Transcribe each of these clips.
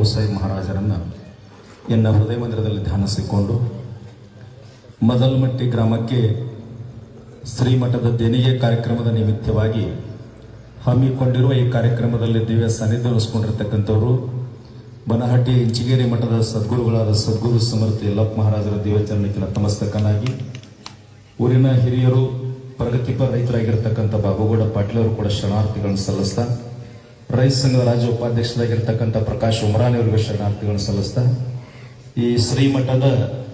ಬಾಬುಸಾಹೇಬ್ ಮಹಾರಾಜರನ್ನು ಎನ್ನ ಹೃದಯ ಮಂದಿರದಲ್ಲಿ ಧ್ಯಾನಿಸಿಕೊಂಡು ಮದಲ್ಮಟ್ಟಿ ಗ್ರಾಮಕ್ಕೆ ಶ್ರೀಮಠದ ದೇಣಿಗೆ ಕಾರ್ಯಕ್ರಮದ ನಿಮಿತ್ತವಾಗಿ ಹಮ್ಮಿಕೊಂಡಿರುವ ಈ ಕಾರ್ಯಕ್ರಮದಲ್ಲಿ ದಿವ್ಯ ಸಾನ್ನಿಧ್ಯ ವಹಿಸಿಕೊಂಡಿರ್ತಕ್ಕಂಥವರು ಬನಹಟ್ಟಿ ಇಂಚಿಗೇರಿ ಮಠದ ಸದ್ಗುರುಗಳಾದ ಸದ್ಗುರು ಸಮರ್ಥ ಯಲ್ಲಪ್ಪ ಮಹಾರಾಜರ ದಿವ್ಯಚರಣಕ್ಕೆ ನತಮಸ್ತಕನಾಗಿ ಊರಿನ ಹಿರಿಯರು ಪ್ರಗತಿಪರ ರೈತರಾಗಿರ್ತಕ್ಕಂಥ ಬಾಬುಗೌಡ ಪಾಟೀಲ್ ಅವರು ಕೂಡ ಶರಣಾರ್ಥಿಗಳನ್ನು ಸಲ್ಲಿಸ್ತಾ, ರೈತ ಸಂಘದ ರಾಜ್ಯ ಉಪಾಧ್ಯಕ್ಷರಾಗಿರ್ತಕ್ಕಂಥ ಪ್ರಕಾಶ್ ಉಮರಾನಿ ಅವರಿಗೆ ಶರಣಾರ್ಥಿಗಳನ್ನು ಸಲ್ಲಿಸ್ತಾ, ಈ ಶ್ರೀಮಠದ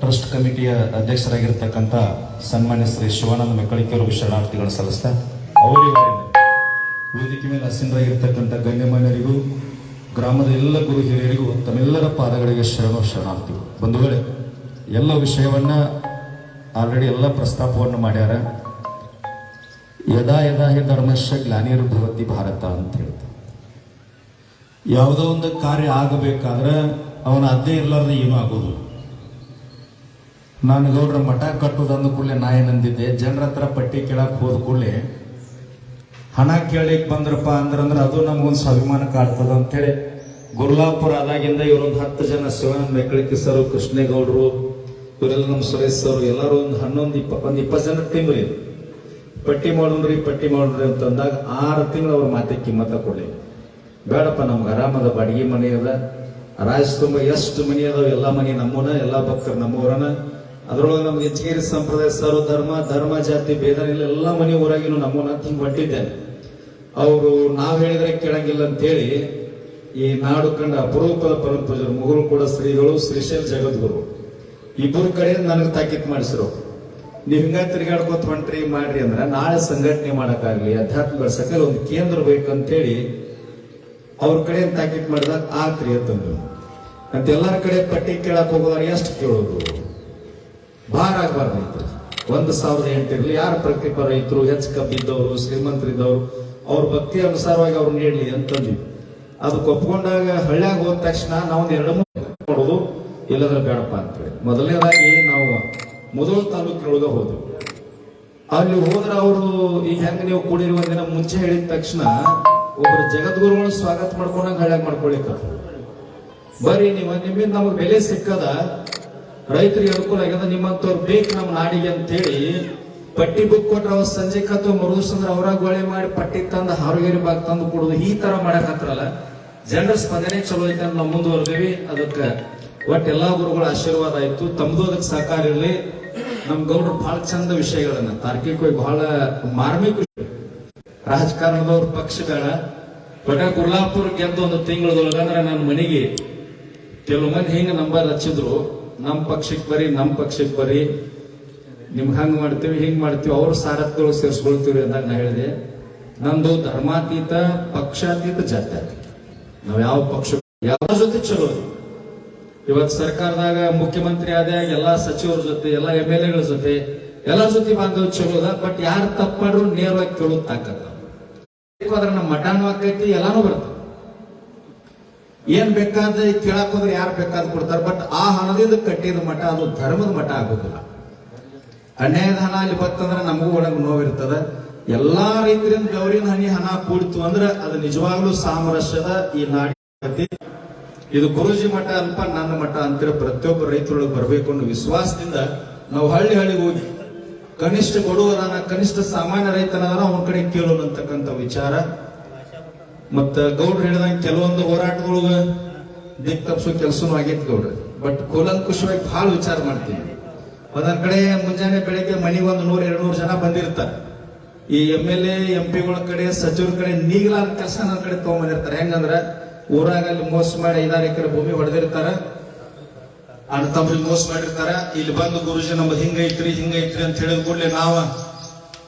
ಟ್ರಸ್ಟ್ ಕಮಿಟಿಯ ಅಧ್ಯಕ್ಷರಾಗಿರ್ತಕ್ಕಂಥ ಸನ್ಮಾನ್ಯ ಶ್ರೀ ಶಿವಾನಂದ ಮೆಕ್ಕಳಿಕೆ ಅವರಿಗೆ ಶರಣಾರ್ಥಿಗಳನ್ನು ಸಲ್ಲಿಸ್ತಾ, ಅವರಿಗೆ ವೇದಿಕೆ ಮೇಲೆ ಹಸೀನರಾಗಿರ್ತಕ್ಕಂಥ ಗಣ್ಯಮಾನ್ಯರಿಗೂ ಗ್ರಾಮದ ಎಲ್ಲ ಗುರು ಹಿರಿಯರಿಗೂ ತಮ್ಮೆಲ್ಲರ ಪಾದಗಳಿಗೆ ಶರಣಾರ್ಥಿ. ಬಂಧುಗಳೇ, ಎಲ್ಲ ವಿಷಯವನ್ನ ಆಲ್ರೆಡಿ ಎಲ್ಲ ಪ್ರಸ್ತಾಪವನ್ನು ಮಾಡ್ಯಾರ. ಯದಾ ಯದಾ ಹಿ ಧರ್ಮಶ್ಯ ಗ್ಲಾನಿರ್ಭವತಿ ಭಾರತ ಅಂತ ಹೇಳ್ತಾರೆ. ಯಾವುದೋ ಒಂದು ಕಾರ್ಯ ಆಗಬೇಕಾದ್ರೆ ಅವನ ಅದ್ದೇ ಇರಲಾರ್ದೆ ಏನೂ ಆಗೋದು. ನಾನು ಗೌಡ್ರ ಮಠ ಕಟ್ಟುದಂದ ಕೂಡಲೇ ನಾ ಏನಂದಿದ್ದೆ, ಜನರ ಹತ್ರ ಪಟ್ಟಿ ಕೇಳಕ್ ಹೋದ ಕೂಡಲೇ ಹಣ ಕೇಳಿಕ್ ಬಂದ್ರಪ್ಪ ಅಂದ್ರಂದ್ರೆ ಅದು ನಮಗೊಂದು ಸ್ವಾಭಿಮಾನ ಕಾಡ್ತದ ಅಂತೇಳಿ ಗುರ್ಲಾಪುರ ಆದಾಗಿಂದ ಇವರೊಂದು 10 ಜನ ಶಿವಾನಂದ ಮೆಕ್ಕಳಿಕೆ ಸರ್, ಕೃಷ್ಣೇಗೌಡರು, ಇವರೆಲ್ಲ ನಮ್ಮ ಸುರೇಶ್ ಸರ್ ಎಲ್ಲರೂ ಒಂದು 20 ಜನ ತಿಂಬ್ರಿ ಪಟ್ಟಿ ಮಾಡೋಣ್ರಿ ಅಂತಂದಾಗ 6 ತಿಂಗಳು ಅವ್ರ ಮಾತೆ ಕಿಮ್ಮತ್ತ ಕೊಡ್ಲಿ. ಬೇಡಪ್ಪ, ನಮ್ಗೆ ಆರಾಮದ ಬಾಡಿಗೆ ಮನೆ ಅದ, ರಾಜ್ ತುಂಬ ಎಷ್ಟು ಮನಿ ಅದಾವ, ಎಲ್ಲ ಮನಿ ನಮ್ಮನ, ಎಲ್ಲ ಭಕ್ತರು ನಮ್ಮವರನ. ಅದ್ರೊಳಗೆ ನಮ್ಗೆ ಇಂಚಿಗೇರಿ ಸಂಪ್ರದಾಯ ಸರ್ ಧರ್ಮ ಜಾತಿ ಭೇದ ಇಲ್ಲ, ಎಲ್ಲ ಮನೆ ಊರಾಗಿನೂ ನಮ್ಮನ ಅಂತ ಹಿಂಗೆ ಹೊಟ್ಟಿದ್ದೇನೆ. ಅವರು ನಾವ್ ಹೇಳಿದ್ರೆ ಕೇಳಂಗಿಲ್ಲ ಅಂತೇಳಿ ಈ ನಾಡು ಕಂಡ ಅಪರೂಪದ ಪರಮ ಪೂಜರು ಮುಗುಳು ಕೂಡ ಶ್ರೀಗಳು, ಶ್ರೀಶೈಲ್ ಜಗದ್ಗುರು ಇಬ್ಬರು ಕಡೆ ನನಗೆ ತಾಕೀತ್ ಮಾಡಿಸಿರೋ, ನೀವ್ ಹಿಂಗ ತಿರುಗಾಡ್ಕೋತ ಹೊಂಟ್ರಿ ಮಾಡ್ರಿ ಅಂದ್ರ ನಾಳೆ ಸಂಘಟನೆ ಮಾಡಕ್ಕಾಗ್ಲಿ, ಅಧ್ಯಾತ್ಮ ಬೆಳೆಸಕ್ಕೆ ಒಂದು ಕೇಂದ್ರ ಬೇಕಂತೇಳಿ ಅವ್ರ ಕಡೆ ತಾಕೀತ್ ಮಾಡಿದಾಗ ಆತ್ರಿ ಅಂತಂದ್ರು. ಅಂತ ಎಲ್ಲರ ಕಡೆ ಪಟ್ಟಿ ಕೇಳಕ್ ಹೋಗೋದಾರ ಎಷ್ಟು ಕೇಳೋದು, ಭಾರ ಆಗ್ಬಾರ್ದು. 1008 ಇರ್ಲಿ, ಯಾರು ಪ್ರಗತಿಪರ ರೈತರು, ಹೆಚ್ಚು ಕಬ್ಬಿದ್ದವರು, ಶ್ರೀಮಂತರಿದ್ದವರು ಅವ್ರ ಭಕ್ತಿ ಅನುಸಾರವಾಗಿ ಅವ್ರು ನೀಡ್ಲಿ ಅಂತಂದ್ವಿ. ಅದಕ್ಕೆ ಒಪ್ಕೊಂಡಾಗ ಹಳ್ಳ್ಯಾಗ ಹೋದ ತಕ್ಷಣ ನಾವೊಂದು 2-3 ಮಾಡೋದು, ಇಲ್ಲದ್ರೆ ಬೇಡಪ್ಪ ಅಂತೇಳಿ ಮೊದಲನೇದಾಗಿ ನಾವು ಮುಧೋಳ ತಾಲೂಕಿನೊಳಗೆ ಹೋದ್ವಿ. ಅಲ್ಲಿ ಹೋದ್ರೆ ಅವರು ಈಗ ಹೆಂಗ ನೀವು ಕೂಡಿರುವ ದಿನ ಮುಂಚೆ ಹೇಳಿದ ತಕ್ಷಣ ಒಬ್ಬರು ಜಗದ್ಗುರುಗಳು ಸ್ವಾಗತ ಮಾಡ್ಕೊಂಡಾಗ ಹಳ್ಳ್ಯಾಗ ಮಾಡ್ಕೊಳಿಕ ಬರ್ರಿ ನೀವು, ನಿಮ್ಮಿಂದ ನಮಗ್ ಬೆಲೆ ಸಿಕ್ಕದ, ರೈತರಿಗೆ ಅನುಕೂಲ ಆಗ್ಯದ, ನಿಮ್ಮಂತವ್ರು ಬೇಕು ನಮ್ಮ ನಾಡಿಗೆ ಅಂತೇಳಿ ಪಟ್ಟಿ ಬುಕ್ ಕೊಟ್ರೆ ಅವ ಸಂಜೆ ಕತ್ತು ಮರುದಿವ್ಸಂದ್ರೆ ಅವರ ಗೋಳೆ ಮಾಡಿ ಪಟ್ಟಿ ತಂದು ಹಾರುಗೇರಿ ಬಾಗ್ ತಂದು ಕೊಡುದು, ಈ ತರ ಮಾಡಕತ್ರಲ್ಲ. ಜನರ ಸ್ಪಂದನೆ ಚಲೋ ಐತೆ ಅಂತ ನಾವು ಮುಂದುವರೆದೇವಿ. ಅದಕ್ಕೆ ಒಟ್ಟು ಎಲ್ಲಾ ಗುರುಗಳ ಆಶೀರ್ವಾದ ಆಯ್ತು. ತಮ್ದು ಅದಕ್ಕೆ ಸಹಕಾರ ಇರಲಿ. ನಮ್ ಗೌಡ್ರು ಬಹಳ ಚಂದ ವಿಷಯಗಳನ್ನ ತಾರ್ಕಿಕವಾಗಿ ಬಹಳ ಮಾರ್ಮಿಕ ರಾಜಕಾರಣದವ್ರ ಪಕ್ಷ ಬೇಡ. ಬಟ್ ಗುರ್ಲಾಪುರ ಗೆದ್ದು ಒಂದು ತಿಂಗಳದೊಳಗಂದ್ರೆ ನನ್ನ ಮನೆಗೆ ಕೆಲವು ಮಂದಿ ಹಿಂಗ ನಂಬರ್ ಹಚ್ಚಿದ್ರು, ನಮ್ ಪಕ್ಷಕ್ಕೆ ಬರ್ರಿ ನಿಮ್ಗೆ ಹಂಗ್ ಮಾಡ್ತೀವಿ ಹಿಂಗ್ ಮಾಡ್ತೀವಿ, ಅವ್ರ ಸಾರಥ್ಯಗಳು ಸೇರಿಸ್ಕೊಳ್ತೀವಿ ಅಂದಾಗ ನಾ ಹೇಳಿದೆ, ನಂದು ಧರ್ಮಾತೀತ ಪಕ್ಷಾತೀತ ಜಾತ್ಯಾತೀತ. ನಾವ್ ಯಾವ ಪಕ್ಷ ಯಾವ ಜೊತೆ ಚಲೋ. ಇವತ್ತು ಸರ್ಕಾರದಾಗ ಮುಖ್ಯಮಂತ್ರಿ ಆದಾಗ ಎಲ್ಲಾ ಸಚಿವರ ಜೊತೆ, ಎಲ್ಲ MLA ಜೊತೆ, ಎಲ್ಲಾ ಜೊತೆ ಬಾಂಧವ್ ಚಲೋದ. ಬಟ್ ಯಾರು ತಪ್ಪಾಡ್ರು ನೇರವಾಗಿ ಕೇಳೋದು ತಾಕತ್ತ. ಅದ್ರ ನಮ್ಮ ಮಠನೂ ಆಕೈತಿ, ಎಲ್ಲಾನು ಬರ್ತದೆ. ಏನ್ ಬೇಕಾದ ಕೇಳಕ್ ಹೋದ್ರೆ ಯಾರು ಬೇಕಾದ್ ಕೊಡ್ತಾರೆ. ಬಟ್ ಆ ಹಣದಿಂದ ಕಟ್ಟಿದ ಮಠ ಅದು ಧರ್ಮದ ಮಠ ಆಗೋದಿಲ್ಲ. ಅನ್ಯಾಯದ ಹಣ ಅಲ್ಲಿ ಬರ್ತಂದ್ರೆ ನಮಗೂ ಒಳಗೆ ನೋವಿರ್ತದ. ಎಲ್ಲಾ ರೈತರಿಂದ ಬೆವರಿನ ಹಣ ಕೂಡಿತು ಅಂದ್ರೆ ಅದು ನಿಜವಾಗ್ಲೂ ಸಾಮರಸ್ಯದ ಈ ನಾಡಿ. ಇದು ಗುರುಜಿ ಮಠ ಅಲ್ಪ ನನ್ನ ಮಠ ಅಂತಿರೋ ಪ್ರತಿಯೊಬ್ಬ ರೈತರೊಳಗೆ ಬರಬೇಕು ಅನ್ನೋ ವಿಶ್ವಾಸದಿಂದ ನಾವು ಹಳ್ಳಿಗೆ ಹೋಗಿ ಕನಿಷ್ಠ ಬಡವರನ, ಕನಿಷ್ಠ ಸಾಮಾನ್ಯ ರೈತನಾದ ಅವನ ಕಡೆ ಕೇಳೋಣ ಅಂತಕ್ಕಂಥ ವಿಚಾರ. ಮತ್ತ ಗೌಡ್ರು ಹೇಳಿದಂಗೆ ಕೆಲವೊಂದು ಹೋರಾಟದೊಳಗ ದಿಕ್ ತಪ್ಸೋ ಕೆಲಸನೂ ಆಗೈತಿ ಗೌಡ್ರು. ಬಟ್ ಕೂಲಂಕುಷವಾಗಿ ಬಹಳ ವಿಚಾರ ಮಾಡ್ತೀನಿ. ಒಂದೊಂದ್ ಕಡೆ ಮುಂಜಾನೆ ಬೆಳಿಗ್ಗೆ ಮನೆಗೆ 100-200 ಜನ ಬಂದಿರ್ತಾರೆ. ಈ MLA MP ಕಡೆ ಸಚಿವರ ಕಡೆ ನೀಗಲಾದ ಕೆಲಸ ನನ್ನ ಕಡೆ ತಗೊಂಡ್ಬಂದಿರ್ತಾರೆ. ಹೆಂಗಂದ್ರ ಊರಾಗ ಅಲ್ಲಿ ಮೋಸ ಮಾಡಿ 5-6 ಎಕರೆ ಭೂಮಿ ಹೊಡೆದಿರ್ತಾರ, ಅಣ್ಣ ತಮ್ಮರಿಗೆ ಮೋಸ ಮಾಡಿರ್ತಾರ. ಇಲ್ಲಿ ಬಂದು ಗುರುಜಿ ನಮ್ದು ಹಿಂಗೈತ್ರಿ ಅಂತ ಹೇಳಿದ ಕೂಡಲೇ ನಾವ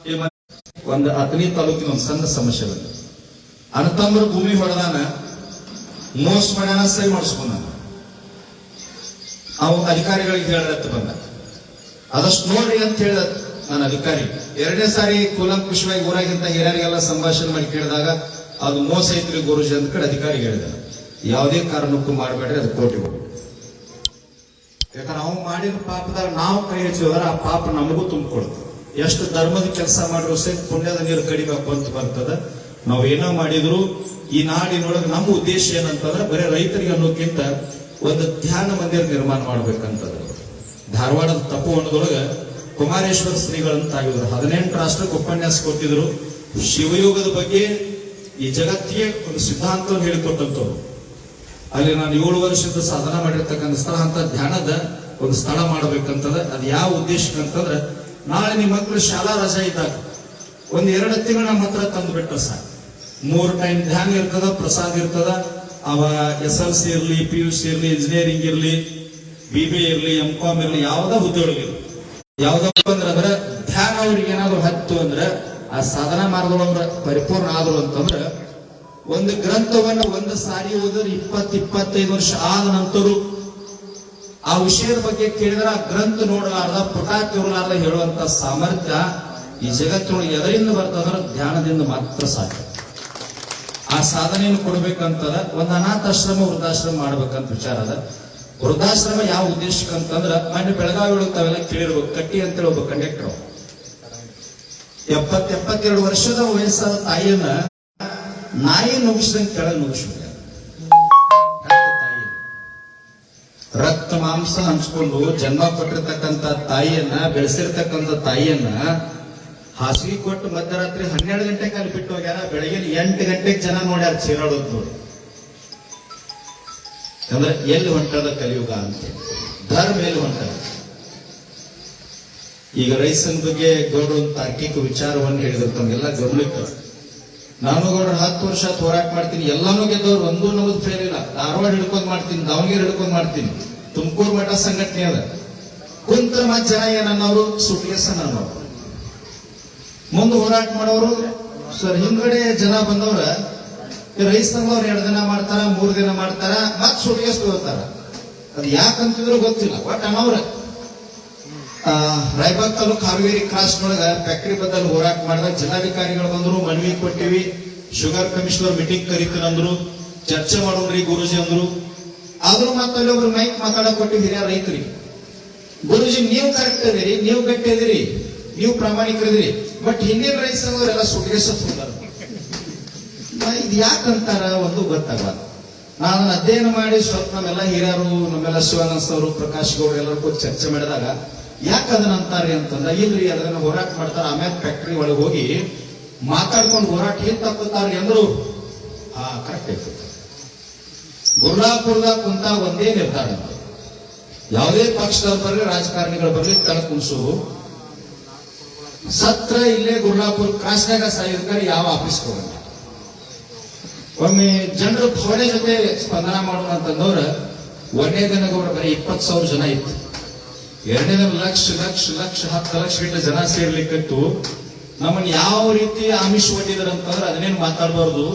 ಒಂದು ಅಥಣಿ ತಾಲೂಕಿನ ಒಂದು ಸಣ್ಣ ಸಮಸ್ಯೆ ಬಂದ. ಅಣ್ಣತಮ್ಮರು ಭೂಮಿ ಹೊಡೆದಾನ, ಮೋಸ ಮಾಡ್ಯಾನ, ಸಹಿ ಮಾಡಿಸ್ಕೊಂಡ. ಅವು ಅಧಿಕಾರಿಗಳಿಗೆ ಹೇಳತ್ತ ಬಂದ, ಅದಷ್ಟು ನೋಡ್ರಿ ಅಂತ ಹೇಳ ನನ್ನ ಅಧಿಕಾರಿ. 2ನೇ ಸಾರಿ ಕೂಲಂಕುಷವಾಗಿ ಊರಾಗಿಂತ ಹಿರಿಯರಿಗೆಲ್ಲ ಸಂಭಾಷಣೆ ಮಾಡಿ ಕೇಳಿದಾಗ ಅದು ಮೋಸ ಐತ್ರಿ ಗುರುಜಿ ಅಂತ ಕಡೆ ಅಧಿಕಾರಿ ಹೇಳಿದ. ಯಾವುದೇ ಕಾರಣಕ್ಕೂ ಮಾಡಬೇಡ್ರಿ, ಅದು ಕೋಟಿ ಹೋಗಿ. ಯಾಕಂದ್ರೆ ನಾವು ಮಾಡಿದ ಪಾಪದಾಗ ನಾವು ಕೈ ಹಚ್ಚಿದ್ರೆ ಆ ಪಾಪ ನಮಗೂ ತುಂಬಿಕೊಡ್ತದೆ. ಎಷ್ಟು ಧರ್ಮದ ಕೆಲಸ ಮಾಡಿದ್ರು ಸಹಿತ ಪುಣ್ಯದ ನೀರು ಕಡಿಮೆ ಬಂತ ಬರ್ತದ. ನಾವು ಏನೋ ಮಾಡಿದ್ರು ಈ ನಾಡಿನೊಳಗೆ ನಮ್ಮ ಉದ್ದೇಶ ಏನಂತಂದ್ರೆ ಬರೀ ರೈತರಿಗೆ ಅನ್ನೋಕ್ಕಿಂತ ಒಂದು ಧ್ಯಾನ ಮಂದಿರ ನಿರ್ಮಾಣ ಮಾಡ್ಬೇಕಂತಂದ್ರೆ ಧಾರವಾಡದ ತಪೋವನದೊಳಗ ಕುಮಾರೇಶ್ವರ ಶ್ರೀಗಳಂತ ಆಗಿದ್ರು 18 ರಾಷ್ಟ್ರಕ್ಕೆ ಉಪನ್ಯಾಸ ಕೊಟ್ಟಿದ್ರು. ಶಿವಯೋಗದ ಬಗ್ಗೆ ಈ ಜಗತ್ತಿಗೆ ಒಂದು ಸಿದ್ಧಾಂತವನ್ನು ಹೇಳಿಕೊಟ್ಟಂತವ್ರು. ಅಲ್ಲಿ ನಾನು 7 ವರ್ಷದ ಸಾಧನ ಮಾಡಿರ್ತಕ್ಕಂಥ ಸ್ಥಳ ಅಂತ ಧ್ಯಾನದ ಒಂದು ಸ್ಥಳ ಮಾಡ್ಬೇಕಂತದ. ಅದು ಯಾವ ಉದ್ದೇಶಕ್ಕಂತಂದ್ರೆ ನಾಳೆ ನಿಮ್ಮ ಮಕ್ಕಳು ಶಾಲಾ ರಜಾ ಇದ್ದಾಗ 1-2 ತಿಂಗಳು ನಮ್ಮ ಹತ್ರ ತಂದು ಬಿಟ್ಟ ಸಾಕು. 3 ಟೈಮ್ ಧ್ಯಾನ ಇರ್ತದ, ಪ್ರಸಾದ ಇರ್ತದ. ಅವ SLC ಇರ್ಲಿ, PUC ಇರ್ಲಿ, ಇಂಜಿನಿಯರಿಂಗ್ ಇರ್ಲಿ, BBA ಇರ್ಲಿ, MCOM ಇರ್ಲಿ, ಯಾವ್ದೋ ಹುದ್ದೆಗಳು ಇರ್ಲಿ, ಯಾವ್ದಪ್ಪ ಅಂದ್ರೆ ಧ್ಯಾನ ಅವ್ರಿಗೆ ಏನಾದ್ರು ಹತ್ತು ಅಂದ್ರೆ ಆ ಸಾಧನಾ ಮಾರ್ಗದೊಳಗ ಪರಿಪೂರ್ಣ ಆದ್ರು ಅಂತಂದ್ರ ಒಂದು ಗ್ರಂಥವನ್ನ ಒಂದು ಸಾರಿ ಓದಿದ್ರೆ 20-25 ವರ್ಷ ಆದ ನಂತರ ಆ ವಿಷಯದ ಬಗ್ಗೆ ಕೇಳಿದ್ರೆ ಆ ಗ್ರಂಥ ನೋಡಲಾರ್ದ ಪುಟ ತಿರುಲಾರ್ದ ಹೇಳುವಂತ ಸಾಮರ್ಥ್ಯ ಈ ಜಗತ್ತಿನೊಳಗೆ ಎದರಿಂದ ಬರ್ತದ್ರ ಧ್ಯಾನದಿಂದ ಮಾತ್ರ ಸಾಧ್ಯ. ಆ ಸಾಧನೆಯನ್ನು ಕೊಡ್ಬೇಕಂತದ ಒಂದು ಅನಾಥಾಶ್ರಮ ವೃದ್ಧಾಶ್ರಮ ಮಾಡ್ಬೇಕಂತ ವಿಚಾರ ಅದ. ವೃದ್ಧಾಶ್ರಮ ಯಾವ ಉದ್ದೇಶಕ್ಕಂತಂದ್ರ ಮೊನ್ನೆ ಬೆಳಗಾವಿ ತಾವೆಲ್ಲ ಕೇಳಿರ್ಬೇಕು, ಕಟ್ಟಿ ಅಂತೇಳಿ ಒಬ್ಬ ಕಂಡಕ್ಟರ್ 70-72 ವರ್ಷದ ವಯಸ್ಸಾದ ತಾಯಿಯನ್ನ ನಾಯಿ ನುಗ್ಗಿಸಿದಂಗೆ ಕೆಳಗೆ ನುಗ್ಗಿಸ್ಬಿಟ್ಟ. ರಕ್ತ ಮಾಂಸ ಹಂಚ್ಕೊಂಡು ಜನ್ಮ ಕೊಟ್ಟಿರ್ತಕ್ಕಂಥ ತಾಯಿಯನ್ನ, ಬೆಳೆಸಿರ್ತಕ್ಕಂಥ ತಾಯಿಯನ್ನ ಹಾಸಿಗೆ ಕೊಟ್ಟು ಮಧ್ಯರಾತ್ರಿ 12 ಗಂಟೆಗೆ ಅಲ್ಲಿ ಬಿಟ್ಟು ಹೋಗ್ಯಾರ. ಬೆಳಗಿನ 8 ಗಂಟೆಗೆ ಜನ ನೋಡ್ಯಾರ ಚೀರಾಡೋದು ನೋಡಿ. ಅಂದ್ರೆ ಎಲ್ಲಿ ಹೊಂಟದ ಕಲಿಯುಗ ಅಂತ, ಧರ್ಮ ಎಲ್ಲಿ ಹೊಂಟದ. ಈಗ ರೈಸನ್ ಬಗ್ಗೆ ಗೌಡ್ರು ಒಂದು ತಾರ್ಕಿಕ ವಿಚಾರವನ್ನು ಹೇಳಿದ್ರು ತಮ್ಗೆಲ್ಲ ಗಮನಕ್ಕೆ. ನಾನು ಗೌಡ್ರು 10 ವರ್ಷ ಹೋರಾಟ ಮಾಡ್ತೀನಿ, ಎಲ್ಲಾನು ಗೆದ್ದವ್ರು, ಒಂದೂ ನಮ್ದು ಫೇಲ್ ಇಲ್ಲ. ಧಾರವಾಡ ಹಿಡ್ಕೊಂಡ್ ಮಾಡ್ತೀನಿ, ದಾವಣಗೆರೆ ಹಿಡ್ಕೊಂಡ್ ಮಾಡ್ತೀನಿ, ತುಮಕೂರು ಮಠ ಸಂಘಟನೆ ಅದ. ಕುಂತ ಮತ್ ಜನ ಏನನ್ನೋರು ಸುಟ್ಗೆಸ ಅನ್ನೋರು, ಮುಂದೆ ಹೋರಾಟ ಮಾಡೋರು ಸರ್. ಹಿಂದ್ಗಡೆ ಜನ ಬಂದವ್ರ ರೈಸ್ ಸಂಘವ್ರು 2 ದಿನ ಮಾಡ್ತಾರ, 3 ದಿನ ಮಾಡ್ತಾರ, ಮತ್ ಸುಟ್ಗೆಸ್ ತಗೋತಾರ. ಅದು ಯಾಕಂತಿದ್ರು ಗೊತ್ತಿಲ್ಲ. ಬಟ್ ಅನ್ನವ್ರ ರಾಯಬಾಗ್ ತಾಲೂಕ್ ಹಾವೇರಿ ಕ್ರಾಸ್ ನೊಳಗ ಫ್ಯಾಕ್ಟರಿ ಬದಲು ಹೋರಾಟ ಮಾಡಿದಾಗ ಜಿಲ್ಲಾಧಿಕಾರಿಗಳು ಬಂದ್ರು, ಮನವಿ ಕೊಟ್ಟಿವಿ, ಶುಗರ್ ಕಮಿಷನರ್ ಮೀಟಿಂಗ್ ಕರೀತೀನಿ ಅಂದ್ರು, ಚರ್ಚೆ ಮಾಡೋಣ್ರಿ ಗುರುಜಿ ಅಂದ್ರು. ಆದ್ರೂ ಮತ್ತಲ್ಲಿ ಒಬ್ರು ಮೈಕ್ ಮಾತಾಡಕ್ ಕೊಟ್ಟಿವಿ ಹಿರಿಯ ರೈತರಿಗೆ. ಗುರುಜಿ ನೀವು ಕರೆಕ್ಟ್ ಇದೀರಿ, ನೀವು ಗಟ್ಟಿ ಇದೀರಿ, ನೀವು ಪ್ರಾಮಾಣಿಕರಿದಿರಿ, ಬಟ್ ಹಿಂದಿನ ರೈತ ಸಂಘದವರೆಲ್ಲ ಸುಟ್ಗೆಸ ಇದು ಯಾಕಂತಾರ ಒಂದು ಗೊತ್ತಾಗಲ್ಲ. ನಾನು ಅಧ್ಯಯನ ಮಾಡಿ ಸ್ವಲ್ಪ ನಮ್ಮೆಲ್ಲ ಹಿರಿಯರು, ನಮ್ಮೆಲ್ಲ ಶಿವಾನಂದ ಅವರು, ಪ್ರಕಾಶ್ ಗೌಡ್ರು ಎಲ್ಲರೂ ಕೂತ್ ಚರ್ಚೆ ಮಾಡಿದಾಗ ಯಾಕೆ ಅದನ್ನ ಅಂತಾರೆ ಅಂತಂದ್ರೆ, ಇಲ್ರಿ ಅದನ್ನ ಹೋರಾಟ ಮಾಡ್ತಾರ, ಆಮೇಲೆ ಫ್ಯಾಕ್ಟ್ರಿ ಒಳಗೆ ಹೋಗಿ ಮಾತಾಡ್ಕೊಂಡು ಹೋರಾಟ ಏನ್ ತಪ್ಪುತ್ತಾರೆ ಅಂದ್ರು. ಕರೆಕ್ಟ್ ಆಯ್ತು. ಗುರ್ಲಾಪುರದಾಗ ಕುಂತ ಒಂದೇ ನಿರ್ಧಾರ, ಯಾವುದೇ ಪಕ್ಷದವ್ರು ಬರ್ಲಿ, ರಾಜಕಾರಣಿಗಳು ಬರ್ಲಿ, ತಲೆ ಕುಣಿಸು ಸತ್ರ ಇಲ್ಲೇ ಗುರ್ಲಾಪುರ ಕ್ರಾಸ್ನಾಗ ಸಾಯೋದಕ್ಕೆ ಯಾವ ಆಫೀಸ್ ಹೋಗಲ್ಲ. ಒಮ್ಮೆ ಜನರು ಭವನೆ ಜೊತೆ ಸ್ಪಂದನ ಮಾಡೋಣ ಅಂತಂದವ್ರ 1ನೇ ದಿನ ಗೌಡ ಬರೀ 20,000 ಜನ ಇತ್ತು. 2ನೇ ದಿನ ಲಕ್ಷ 10 ಲಕ್ಷ ಗಂಟೆ ಜನ ಸೇರ್ಲಿಕ್ಕಿತ್ತು. ನಮ್ಮನ್ನ ಯಾವ ರೀತಿ ಆಮಿಷ ಒಡ್ಡಿದ್ರ ಅಂತಂದ್ರೆ ಅದನ್ನೇನು ಮಾತಾಡಬಾರ್ದು.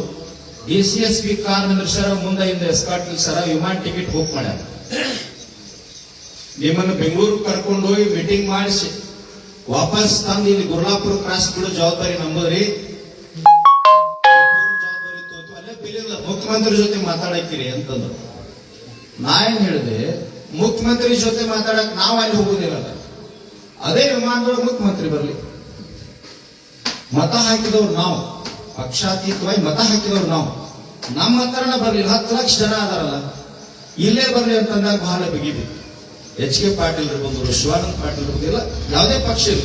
ACSB ಕಾರ್ ನಿಂದ್ರಸಾರ, ಮುಂದೆ ಹಿಂದೆ ಎಸ್ಕಾಟ್ ನಿಲ್ಸಾರ, ವಿಮಾನ ಟಿಕೆಟ್ ಬುಕ್ ಮಾಡ್ಯಾರ. ನಿಮ್ಮನ್ನು ಬೆಂಗಳೂರು ಕರ್ಕೊಂಡು ಹೋಗಿ ಮೀಟಿಂಗ್ ಮಾಡಿಸಿ ವಾಪಸ್ ತಂದು ಇಲ್ಲಿ ಗುರ್ಲಾಪುರ ಕ್ರಾಸ್ ಬಿಡೋ ಜವಾಬ್ದಾರಿ ನಂಬುದ್ರಿ. ಜವಾಬ್ದಾರಿ ತೋತು ಅಲ್ಲೇ ಬಿಲ್ಲಿಲ್ಲ, ಮುಖ್ಯಮಂತ್ರಿ ಜೊತೆ ಮಾತಾಡಕ್ಕಿರಿ ಅಂತಂದ್ರು. ನಾ ಏನ್ ಹೇಳಿದೆ, ಮುಖ್ಯಮಂತ್ರಿ ಜೊತೆ ಮಾತಾಡಕ್ ನಾವು ಅಲ್ಲಿ ಹೋಗುದಿಲ್ಲ, ಅದೇ ವಿಮಾನದೊಳಗೆ ಮುಖ್ಯಮಂತ್ರಿ ಬರ್ಲಿ. ಮತ ಹಾಕಿದವ್ರು ನಾವು, ಪಕ್ಷಾತೀತವಾಗಿ ಮತ ಹಾಕಿದವ್ರು ನಾವು, ನಮ್ಮ ಹತ್ರನ ಬರ್ಲಿಲ್ಲ. 10 ಲಕ್ಷ ಜನ ಅದಾರಲ್ಲ, ಇಲ್ಲೇ ಬರ್ಲಿ ಅಂತಂದಾಗ ಬಹಳ ಬಿಗಿಬಿ. HK ಪಾಟೀಲ್ ಬಂದ್ರು, ಶಿವಾನಂದ ಪಾಟೀಲ್ ಬಂದಿಲ್ಲ, ಯಾವುದೇ ಪಕ್ಷ ಇಲ್ಲ.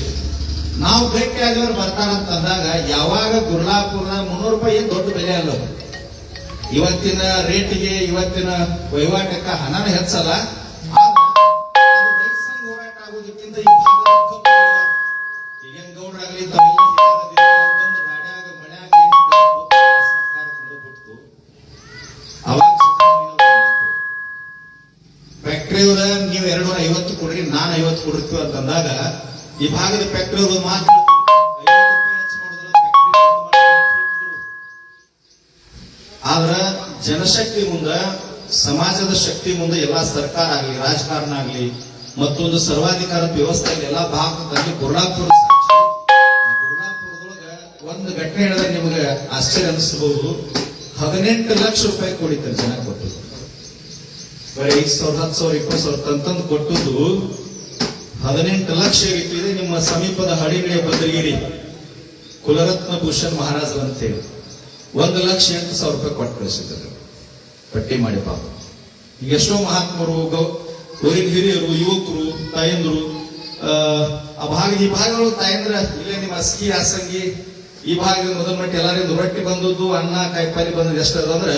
ನಾವು ಭೇಟಿ ಆದವ್ರು ಬರ್ತಾರಂತಂದಾಗ ಯಾವಾಗ ಗುರ್ಲಾಪುರ 300 ರೂಪಾಯಿ ಏನ್ ದೊಡ್ಡ ಬೆಲೆ ಅಲ್ಲ. ಇವತ್ತಿನ ರೇಟಿಗೆ, ಇವತ್ತಿನ ವಹಿವಾಟಕ್ಕ ಹಣನ ಹೆಚ್ಚಲ್ಲ. ರೈತ ಸಂಘ ಹೋರಾಟ ಆಗೋದಕ್ಕಿಂತ ಈ ಈಗೇನ್ ಗೌಡ್ರಾಗ್ಲಿ ಸರ್ಕಾರ ಕಂಡುಬಿಡ್ತು. ಅವಾಗ ಫ್ಯಾಕ್ಟ್ರಿಯವರ ನೀವು 250 ಕೊಡ್ರಿ, ನಾನು 50 ಕೊಡಿರ್ತೀವಿ ಅಂತಂದಾಗ ಈ ಭಾಗದ ಫ್ಯಾಕ್ಟ್ರಿಯವರು ಮಾತ್ರ 50 ರೂಪಾಯಿ ಹೆಚ್ಚು ಮಾಡೋದ್ರ ಆದ್ರ ಜನಶಕ್ತಿ ಮುಂದ, ಸಮಾಜದ ಶಕ್ತಿ ಮುಂದೆ ಎಲ್ಲಾ ಸರ್ಕಾರ ಆಗ್ಲಿ, ರಾಜಕಾರಣ ಆಗ್ಲಿ, ಮತ್ತೊಂದು ಸರ್ವಾಧಿಕಾರದ ವ್ಯವಸ್ಥೆ ಆಗಲಿ, ಎಲ್ಲಾ ಭಾಗದಲ್ಲಿ ಗುರ್ಲಾಪುರ ಸಾಕ್ಷಿ. ಆ ಗುರ್ಲಾಪುರದೊಳಗ ಒಂದು ಘಟನೆ ಹೇಳಿದ್ರೆ ನಿಮ್ಗೆ ಆಶ್ಚರ್ಯ ಅನಿಸಬಹುದು. 18 ಲಕ್ಷ ರೂಪಾಯಿ ಕೊಡಿತಾರೆ ಜನ ಕೊಟ್ಟು, ಬರೀ 5,000, 10,000, 20,000 ತಂದು ಕೊಟ್ಟದ್ದು 18 ಲಕ್ಷ ಇದೆ. ನಿಮ್ಮ ಸಮೀಪದ ಹಳಿಗಡೆ ಬದಲಿಗಿರಿ ಕುಲರತ್ನ ಭೂಷಣ್ ಮಹಾರಾಜ್ ಅಂತೇಳಿ 1,08,000 ರೂಪಾಯಿ ಕೊಟ್ಟು ಕಳಿಸಿದ್ದಾರೆ. ಪಟ್ಟಿ ಮಾಡಿ ಪಾಪ. ಈಗ ಎಷ್ಟೋ ಮಹಾತ್ಮರು, ಊರಿನ ಹಿರಿಯರು, ಯುವಕರು, ತಾಯಂದ್ರು, ಈ ಭಾಗಗಳು ತಾಯಂದ್ರ ಇಲ್ಲೇ ನಿಮ್ಮ ಅಸ್ಕಿ ಆಸಂಗಿ ಈ ಭಾಗದಿಂದ ಮೊದಲ ಮಟ್ಟ ಎಲ್ಲರಿಗೂ ರೊಟ್ಟಿ ಬಂದದ್ದು, ಅನ್ನ ಕಾಯಿಪಲ್ಲೆ ಬಂದದ್ದು ಎಷ್ಟದ ಅಂದ್ರೆ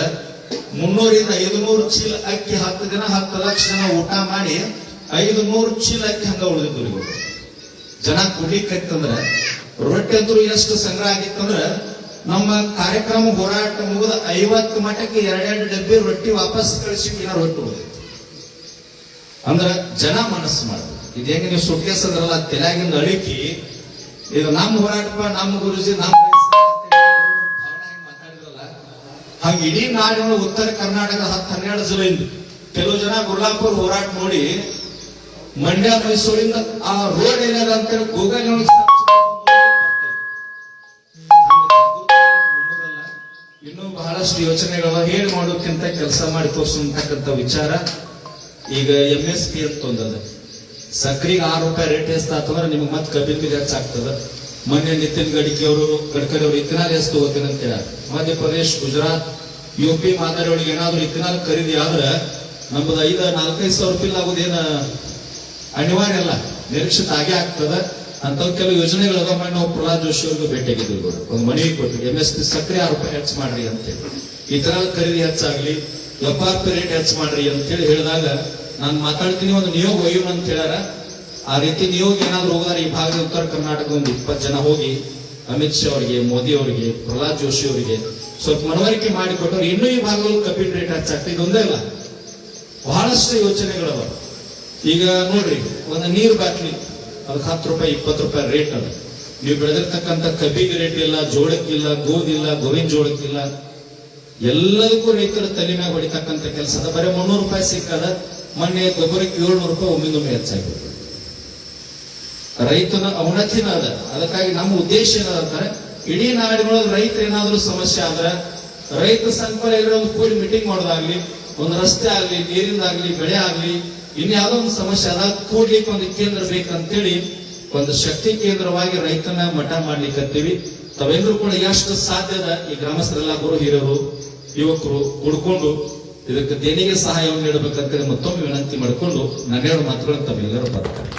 300ರಿಂದ 500 ಚೀಲ ಅಕ್ಕಿ 10 ದಿನ 10 ಲಕ್ಷ ಜನ ಊಟ ಮಾಡಿ 500 ಚೀಲ ಅಕ್ಕಿ ಹಂಗ ಉಳಿದಿದ್ದು ಇವರು. ಜನ ಕುಡಿಕಂದ್ರೆ ರೊಟ್ಟಿ ಅಂದ್ರು ಎಷ್ಟು ಸಂಗ್ರಹ ಆಗಿತ್ತಂದ್ರ ನಮ್ಮ ಕಾರ್ಯಕ್ರಮ ಹೋರಾಟ ಮುಗಿದ 50 ಮಠಕ್ಕೆ 2 ಡಬ್ಬಿ ರೊಟ್ಟಿ ವಾಪಸ್ ಕಳಿಸಿ ರೊಟ್ಟಿ ಉಳಿದಿತ್ತು. ಅಂದ್ರ ಜನ ಮನಸ್ಸು ಮಾಡ್ಬೇಕು. ಇದು ಹೆಂಗೆ ನೀವು ಸುಟ್ಕೇಸ್ ಅಂದ್ರಲ್ಲ ತೆಲಾಗಿಂದ ಅಳಿಕಿ, ಇದು ನಮ್ಮ ಹೋರಾಟಪ್ಪ, ನಮ್ಮ ಗುರುಜಿ, ನಮ್ಮ ಮಾತಾಡಿದ್ರಲ್ಲ ಹಂಗ ಇಡೀ ನಾಡಿನ ಉತ್ತರ ಕರ್ನಾಟಕ 10-12 ಜಿಲ್ಲೆಯಿಂದ ಕೆಲವು ಜನ ಗುರ್ಲಾಪುರ ಹೋರಾಟ ನೋಡಿ ಮಂಡ್ಯ ಮೈಸೂರಿಂದ ಆ ರೋಡ್ ಏನಾದ ಅಂತೇಳಿ ಗೂಗಲ್ ಇನ್ನೂ ಬಹಳಷ್ಟು ಯೋಚನೆಗಳು ಹೇಳಿ ಮಾಡೋಕ್ಕಿಂತ ಕೆಲಸ ಮಾಡಿ ತೋರಿಸತಕ್ಕಂಥ ವಿಚಾರ. ಈಗ MSP ಅಂತ ಒಂದದ, ಸಕ್ರಿಗೆ 6 ರೂಪಾಯಿ ರೇಟ್ ಎಷ್ಟಾತಂದ್ರೆ ನಿಮ್ಗೆ ಮತ್ತೆ ಕಬ್ಬಿನ ಬೀಜ ಹೆಚ್ಚಾಗ್ತದ. ಮೊನ್ನೆ ನಿತಿನ್ ಗಡ್ಕರಿ ಅವರು ಇಥನಾಲ್ ಎಷ್ಟು ತಗೋತೀನಿ ಅಂತ ಹೇಳ. ಮಧ್ಯಪ್ರದೇಶ್, ಗುಜರಾತ್, UP ಮಾದರಿಯೊಳಗೆ ಏನಾದ್ರು ಇಥನಾಲ್ ಖರೀದಿ ಆದ್ರೆ ನಮ್ದು 4-5 ಸಾವಿರ ರೂಪಾಯಿ ಆಗೋದೇನ ಅನಿವಾರ್ಯ ಅಲ್ಲ, ನಿರೀಕ್ಷಿತ ಆಗೇ ಆಗ್ತದ. ಅಂತ ಕೆಲವು ಯೋಜನೆಗಳು ಅದ. ಮಾಡಿ ನಾವು ಪ್ರಹ್ಲಾದ್ ಜೋಶಿ ಅವ್ರಿಗೆ ಭೇಟಿಯಾಗಿದ್ವಿ, ಒಂದು ಮನವಿ ಕೊಟ್ಟು MSP ಸಕ್ರೆ 6 ರೂಪಾಯಿ ಹೆಚ್ಚು ಮಾಡ್ರಿ ಅಂತೇಳಿ, ಇಥನಾಲ್ ಖರೀದಿ ಹೆಚ್ಚಾಗ್ಲಿ, FRP ರೇಟ್ ಹೆಚ್ಚು ಮಾಡ್ರಿ ಅಂತೇಳಿ ಹೇಳಿದಾಗ ನಾನು ಮಾತಾಡ್ತೀನಿ, ಒಂದು ನಿಯೋಗ ಒಯ್ಯೋಣ ಅಂತ ಹೇಳ್ಯಾರ. ಆ ರೀತಿ ನಿಯೋಗ ಏನಾದ್ರು ಹೋಗಾರ ಈ ಭಾಗದ ಉತ್ತರ ಕರ್ನಾಟಕದ ಒಂದು 20 ಜನ ಹೋಗಿ ಅಮಿತ್ ಶಾ ಅವರಿಗೆ, ಮೋದಿ ಅವರಿಗೆ, ಪ್ರಹ್ಲಾದ್ ಜೋಶಿ ಅವರಿಗೆ ಸ್ವಲ್ಪ ಮನವರಿಕೆ ಮಾಡಿಕೊಟ್ಟವ್ರು. ಇನ್ನೂ ಈ ಭಾಗದಲ್ಲಿ ಕಬ್ಬಿನ ರೇಟ್ ಹೆಚ್ಚಾಗ್ತದೆ. ಇದೊಂದೇ ಇಲ್ಲ, ಬಹಳಷ್ಟು ಯೋಚನೆಗಳವ. ಈಗ ನೋಡ್ರಿ, ಒಂದು ನೀರು ಬಾಟ್ಲಿ ಅದಕ್ಕೆ 10 ರೂಪಾಯಿ 20 ರೂಪಾಯಿ ರೇಟ್ ಅದ. ನೀವು ಬೆಳೆದಿರ್ತಕ್ಕಂಥ ಕಬ್ಬಿಗೆ ರೇಟ್ ಇಲ್ಲ, ಜೋಳಕ್ಕಿಲ್ಲ, ಗೋಧಿಲ್ಲ, ಗೋವಿನ ಜೋಳಕ್ಕಿಲ್ಲ, ಎಲ್ಲದಕ್ಕೂ ರೈತರ ತಲೆ ಮ್ಯಾಗ ಹೊಡಿತಕ್ಕಂಥ ಕೆಲಸ ಅದ. ಬರೀ 300 ರೂಪಾಯಿ ಸಿಕ್ಕದ. ಮೊನ್ನೆ ಗೊಬ್ಬರಕ್ಕೆ 700 ರೂಪಾಯಿ ಒಮ್ಮಿಂದೊಮ್ಮೆ ಹೆಚ್ಚಾಗಿರ್ತದೆ. ರೈತನ ಅವನತಿನ ಅದ. ಅದಕ್ಕಾಗಿ ನಮ್ಮ ಉದ್ದೇಶ ಏನಂತಾರೆ, ಇಡೀ ನಾಡಿನೊಳಗೆ ರೈತರ ಏನಾದ್ರೂ ಸಮಸ್ಯೆ ಆದ್ರೆ ರೈತ ಸಂಘ ಒಂದು ಕೂಡಿ ಮೀಟಿಂಗ್ ಮಾಡೋದಾಗ್ಲಿ, ಒಂದು ರಸ್ತೆ ಆಗ್ಲಿ, ನೀರಿಂದಾಗ್ಲಿ, ಬೆಳೆ ಆಗ್ಲಿ, ಇನ್ಯಾವುದೋ ಒಂದು ಸಮಸ್ಯೆ ಅದ, ಕೂಡ್ಲಿಕ್ಕೆ ಒಂದು ಕೇಂದ್ರ ಬೇಕಂತೇಳಿ ಒಂದು ಶಕ್ತಿ ಕೇಂದ್ರವಾಗಿ ರೈತನ ಮಠ ಮಾಡ್ಲಿಕ್ಕಂತೀವಿ. ತಾವೆಲ್ಲರೂ ಕೂಡ ಎಷ್ಟು ಸಾಧ್ಯದ ಈ ಗ್ರಾಮಸ್ಥರೆಲ್ಲ ಗುರು ಹಿರಿಯರು, ಯುವಕರು ಹುಡ್ಕೊಂಡು ಇದಕ್ಕೆ ದೇಣಿಗೆ ಸಹಾಯವನ್ನು ನೀಡಬೇಕಂತ ಮತ್ತೊಮ್ಮೆ ವಿನಂತಿ ಮಾಡಿಕೊಂಡು 12 ಮಾತುಗಳನ್ನು ತಮ್ಮೆಲ್ಲರೂ ಬರ್ತಾರೆ.